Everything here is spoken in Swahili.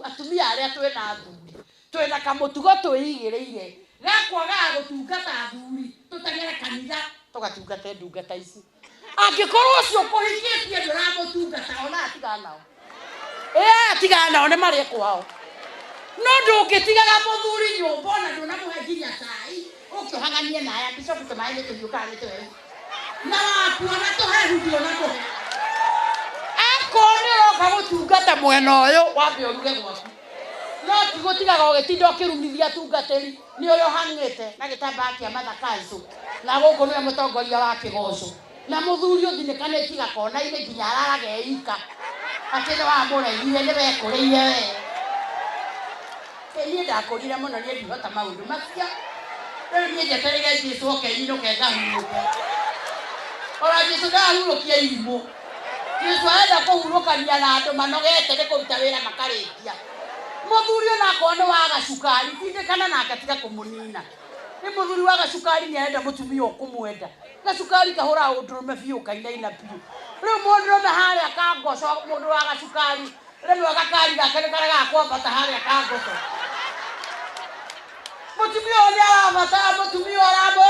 atumia aria twena athuri twena kamutugo twigireire gakwaga gutungata athuri tutagere kanitha tugatungata ndungata ici angikorwo ucio kuhikitie nduramutungata ona atiganao atigana one mari kwao no ndungitigaga muthuri nyumba ona ndunamuhe nginya cai ukihangania naye bishopu tumaini tuhiukani twewe na wakuona tuhehu ndio na tuhe akonero kagutungata mwena uyu wambe uruge gwaku no tigutigaga ugitinda ukirumithia tungateri ni uyu hangite na gitambaa kia mathakanzu na guku niwe mutongoria wa kigoco na muthuri uthinikane tiga kona ine nginya ararage ika atene wa mureire ni wekuriire we ni ndakurire muno ni ndihota maundu macia riu ni njeterere Jesu oke inoke ngahuruke ora Jesu ndahurukia irimu Jesu aenda kuhurukania na andu manogete ni kuruta wira makarikia muthuri ona kone wa gacukari tindikana nake tiga kumunina ni muthuri wa gacukari ni aenda mutumia ukumwenda gacukari kahura undurume biu kainaina biu riu mundurume haria kangoco mundu wa gacukari riu gakari gake ni karaga kwambata haria kangoco mutumia uria arabata mutumia arabo